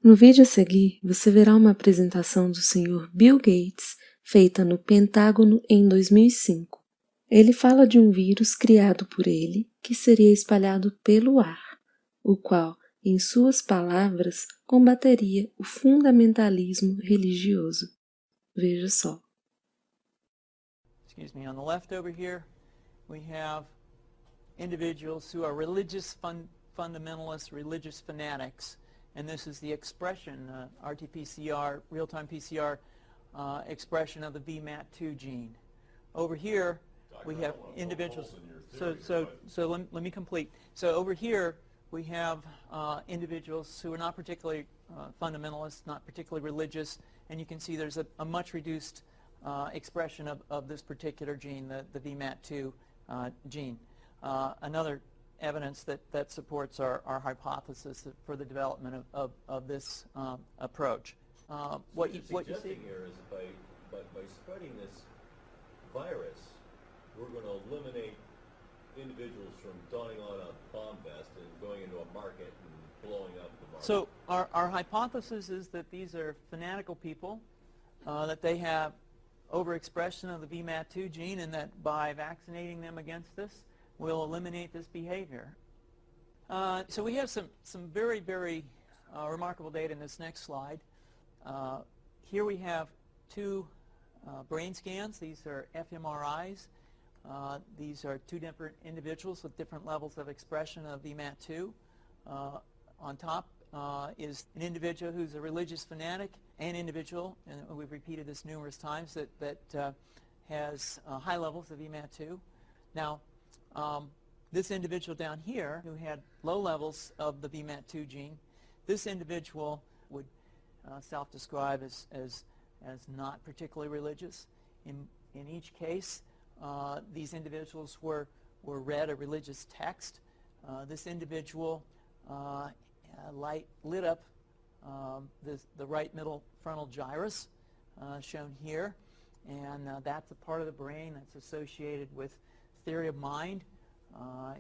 No vídeo a seguir, você verá uma apresentação do Sr. Bill Gates feita no Pentágono em 2005. Ele fala de um vírus criado por ele que seria espalhado pelo ar, o qual, em suas palavras, combateria o fundamentalismo religioso. Veja só. Excuse me, on the left over here we have individuals who are religious fundamentalists, religious fanatics, and this is the expression, RT-PCR, real-time PCR expression of the VMAT2 gene. Over here we have individuals, so let me complete. So over here we have individuals who are not particularly fundamentalist, not particularly religious, and you can see there's a much reduced expression of this particular gene, the VMAT2 gene. Another evidence that supports our hypothesis for the development of this approach. What you're suggesting here is by spreading this virus, we're going to eliminate individuals from donning on a bomb vest and going into a market and blowing up the market. So our hypothesis is that these are fanatical people, that they have overexpression of the VMAT2 gene, and that by vaccinating them against this, we'll eliminate this behavior. So we have some very, very remarkable data in this next slide. Here we have two brain scans. These are fMRIs. These are two different individuals with different levels of expression of VMAT2. On top is an individual who's a religious fanatic, an individual, and we've repeated this numerous times, that has high levels of VMAT2. Now, this individual down here who had low levels of the VMAT2 gene, this individual would self-describe as not particularly religious. In each case, these individuals were read a religious text. This individual lit up the right middle frontal gyrus, shown here, and that's a part of the brain that's associated with theory of mind.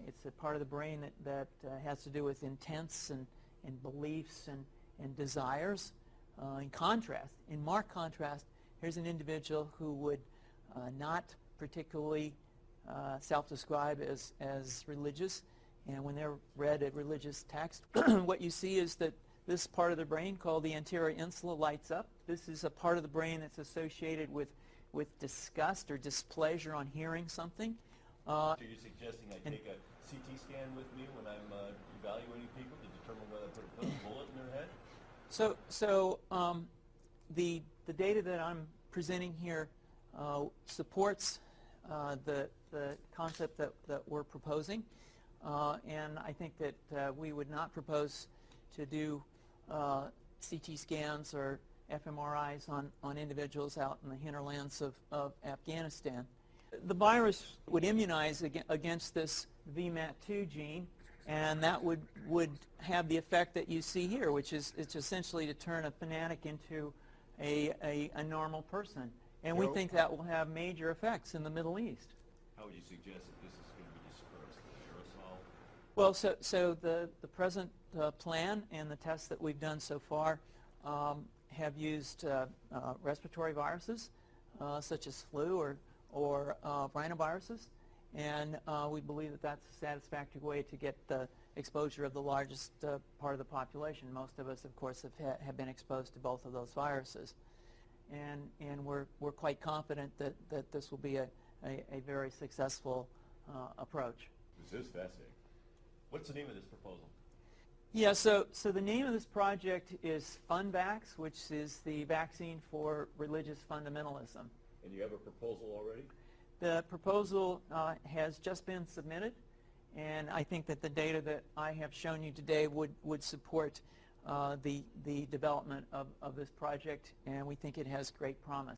It's a part of the brain that has to do with intents and beliefs and desires. In marked contrast, here's an individual who would not particularly self-describe as religious, and when they're read a religious text, what you see is that this part of the brain called the anterior insula lights up. This is a part of the brain that's associated with disgust or displeasure on hearing something. So you're suggesting I take a CT scan with me when I'm evaluating people to determine whether I put a bullet in their head? So the data that I'm presenting here supports the concept that we're proposing, and I think that we would not propose to do CT scans or fMRIs on individuals out in the hinterlands of Afghanistan. The virus would immunize against this VMAT2 gene, and that would have the effect that you see here, which is it's essentially to turn a fanatic into a normal person. And we think that will have major effects in the Middle East. How would you suggest that this is going to be dispersed? Aerosol? Well, so the present plan and the tests that we've done so far have used respiratory viruses such as flu or rhinoviruses, and we believe that that's a satisfactory way to get the exposure of the largest part of the population. Most of us, of course, have been exposed to both of those viruses, and we're quite confident that this will be a very successful approach. This is fascinating. What's the name of this proposal? Yeah, so the name of this project is F.u.n.V.a.X, which is the vaccine for religious fundamentalism. And you have a proposal already? The proposal has just been submitted, and I think that the data that I have shown you today would support the development of this project, and we think it has great promise.